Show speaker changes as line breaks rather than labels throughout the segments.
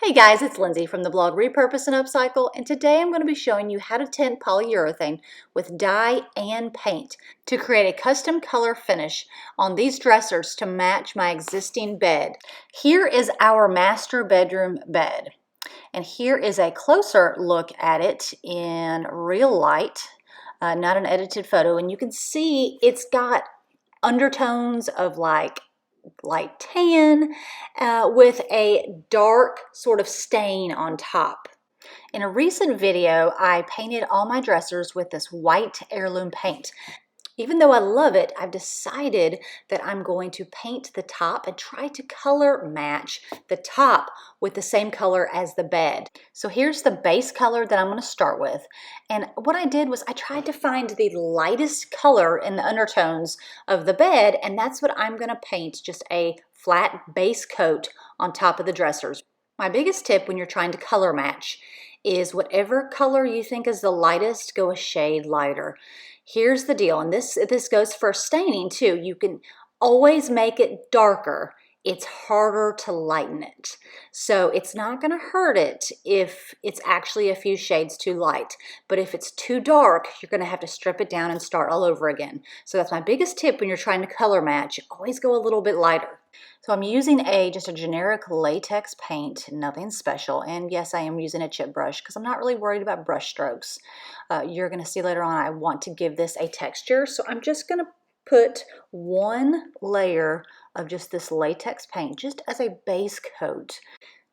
Hey guys, it's Lindsay from the blog Repurpose and Upcycle, and today I'm going to be showing you how to tint polyurethane with dye and paint to create a custom color finish on these dressers to match my existing bed. Here is our master bedroom bed, and here is a closer look at it in real light, not an edited photo, and you can see it's got undertones of like light tan with a dark sort of stain on top. In a recent video, I painted all my dressers with this white heirloom paint. Even though I love it, I've decided that I'm going to paint the top and try to color match the top with the same color as the bed. So here's the base color that I'm going to start with. And what I did was I tried to find the lightest color in the undertones of the bed, and that's what I'm going to paint, just a flat base coat on top of the dressers. My biggest tip when you're trying to color match is whatever color you think is the lightest, go a shade lighter. Here's the deal, and this goes for staining too. You can always make it darker. It's harder to lighten it. So it's not going to hurt it if it's actually a few shades too light. But if it's too dark, you're going to have to strip it down and start all over again. So that's my biggest tip when you're trying to color match. Always go a little bit lighter. So I'm using just a generic latex paint, nothing special. And yes, I am using a chip brush because I'm not really worried about brush strokes. You're going to see later on I want to give this a texture. So I'm just going to put one layer of just this latex paint just as a base coat.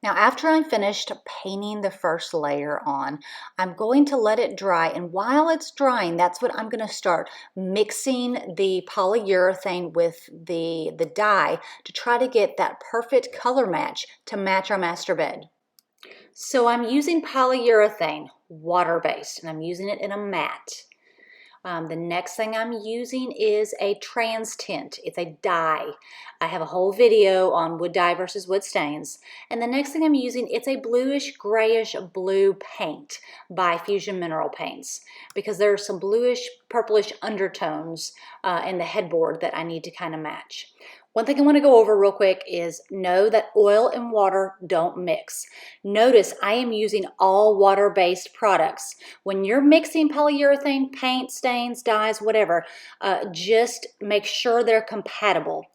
Now, after I'm finished painting the first layer on, I'm going to let it dry, and while it's drying, that's what I'm going to start mixing the polyurethane with the dye to try to get that perfect color match to match our master bed. So I'm using polyurethane, water-based, and I'm using it in a matte. The next thing I'm using is a trans tint. It's a dye. I have a whole video on wood dye versus wood stains. And the next thing I'm using, it's a bluish grayish blue paint by Fusion Mineral Paints, because there are some bluish purplish undertones in the headboard that I need to kind of match. One thing I want to go over real quick is know that oil and water don't mix. Notice I am using all water-based products. When you're mixing polyurethane, paint, stains, dyes, whatever, just make sure they're compatible.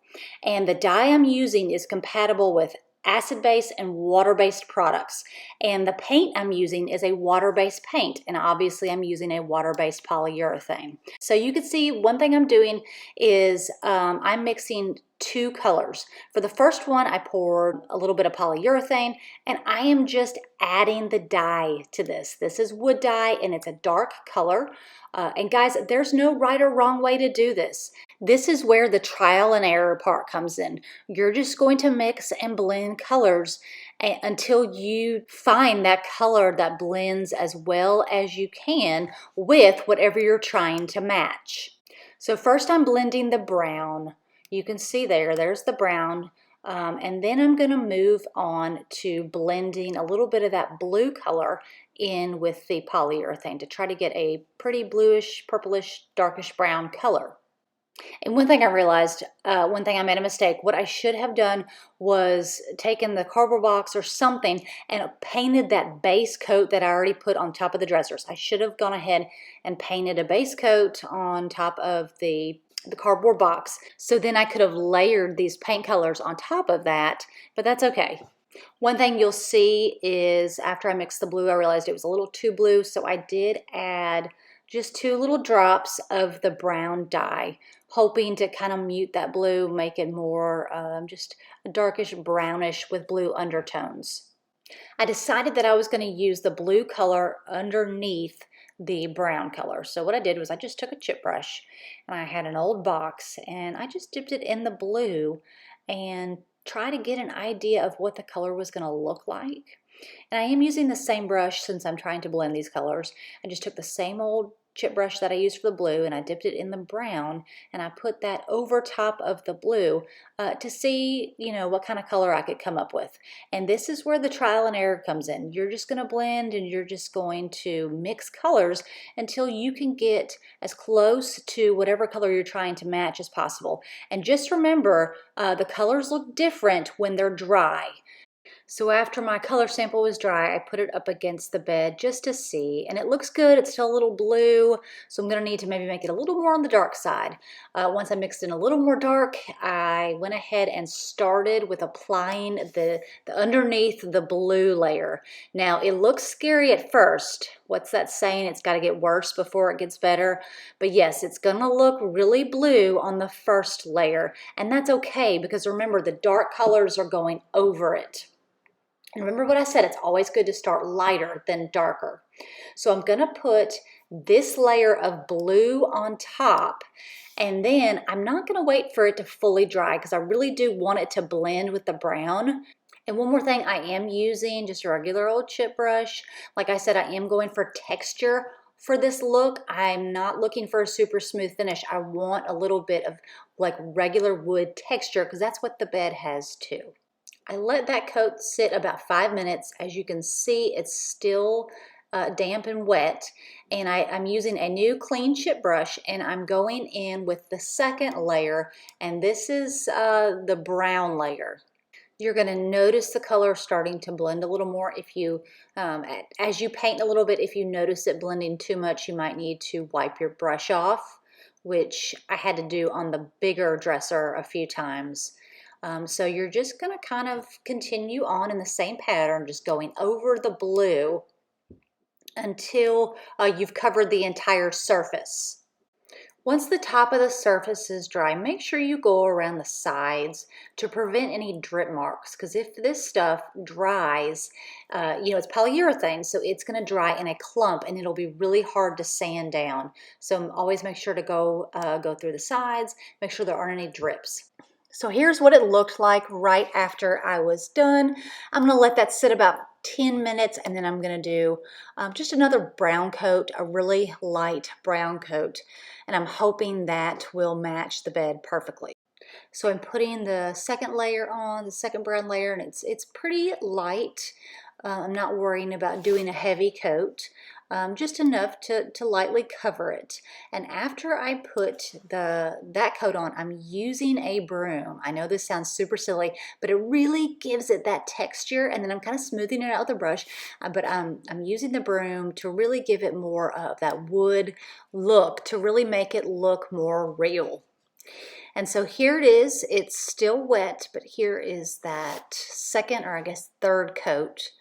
And the dye I'm using is compatible with acid-based and water-based products. And the paint I'm using is a water-based paint, and obviously I'm using a water-based polyurethane. So you can see one thing I'm doing is I'm mixing two colors. For the first one, I poured a little bit of polyurethane, and I am just adding the dye to this. This is wood dye, and it's a dark color. And guys, there's no right or wrong way to do this. This is where the trial and error part comes in. You're just going to mix and blend colors until you find that color that blends as well as you can with whatever you're trying to match. So first I'm blending the brown. You can see there's the brown. And then I'm going to move on to blending a little bit of that blue color in with the polyurethane to try to get a pretty bluish, purplish, darkish brown color. And one thing I realized, one thing I made a mistake, what I should have done was taken the cardboard box or something and painted that base coat that I already put on top of the dressers. I should have gone ahead and painted a base coat on top of the cardboard box. So then I could have layered these paint colors on top of that, but that's okay. One thing you'll see is after I mixed the blue, I realized it was a little too blue, so I did add just 2 little drops of the brown dye, hoping to kind of mute that blue, make it more just a darkish brownish with blue undertones. I decided that I was going to use the blue color underneath the brown color. So what I did was I just took a chip brush, and I had an old box, and I just dipped it in the blue and try to get an idea of what the color was going to look like. And I am using the same brush since I'm trying to blend these colors. I just took the same old chip brush that I used for the blue, and I dipped it in the brown, and I put that over top of the blue to see, what kind of color I could come up with. And this is where the trial and error comes in. You're just going to blend, and you're just going to mix colors until you can get as close to whatever color you're trying to match as possible. And just remember, the colors look different when they're dry. So after my color sample was dry, I put it up against the bed just to see, and it looks good. It's still a little blue, so I'm gonna need to maybe make it a little more on the dark side. Once I mixed in a little more dark, I went ahead and started with applying the underneath the blue layer. Now, it looks scary at first. What's that saying? It's gotta get worse before it gets better. But yes, it's gonna look really blue on the first layer, and that's okay because remember, the dark colors are going over it. And remember what I said, it's always good to start lighter than darker. So I'm gonna put this layer of blue on top, and then I'm not gonna wait for it to fully dry because I really do want it to blend with the brown. And one more thing, I am using just a regular old chip brush. Like I said, I am going for texture for this look. I'm not looking for a super smooth finish. I want a little bit of like regular wood texture because that's what the bed has too. I let that coat sit about 5 minutes. As you can see, it's still damp and wet. And I'm using a new clean chip brush, and I'm going in with the second layer, and this is the brown layer. You're going to notice the color starting to blend a little more. If you, as you paint a little bit, if you notice it blending too much, you might need to wipe your brush off, which I had to do on the bigger dresser a few times. So you're just going to kind of continue on in the same pattern, just going over the blue until you've covered the entire surface. Once the top of the surface is dry, make sure you go around the sides to prevent any drip marks, because if this stuff dries, it's polyurethane, so it's going to dry in a clump and it'll be really hard to sand down. So always make sure to go through the sides, make sure there aren't any drips. So here's what it looked like right after I was done. I'm going to let that sit about 10 minutes, and then I'm going to do just another brown coat, a really light brown coat, and I'm hoping that will match the bed perfectly. So I'm putting the second layer on, the second brown layer, and it's pretty light. I'm not worrying about doing a heavy coat. Just enough to lightly cover it. And after I put that coat on, I'm using a broom. I know this sounds super silly, but it really gives it that texture, and then I'm kind of smoothing it out with a brush, but I'm using the broom to really give it more of that wood look, to really make it look more real. And so here it is. It's still wet, but here is that second, or I guess third coat.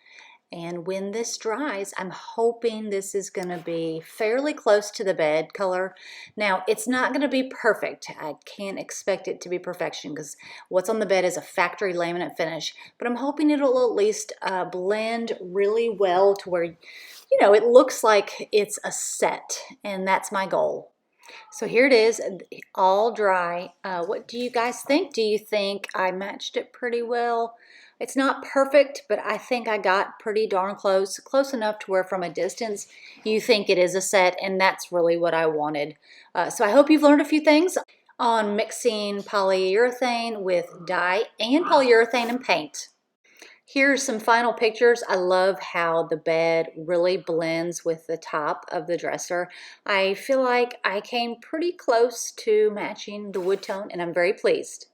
And when this dries, I'm hoping this is going to be fairly close to the bed color. Now, it's not going to be perfect. I can't expect it to be perfection because what's on the bed is a factory laminate finish. But I'm hoping it'll at least blend really well to where, it looks like it's a set. And that's my goal. So here it is, all dry. What do you guys think? Do you think I matched it pretty well? It's not perfect, but I think I got pretty darn close enough to where from a distance you think it is a set, and that's really what I wanted. So I hope you've learned a few things on mixing polyurethane with dye and polyurethane and paint. Here's some final pictures. I love how the bed really blends with the top of the dresser. I feel like I came pretty close to matching the wood tone, and I'm very pleased.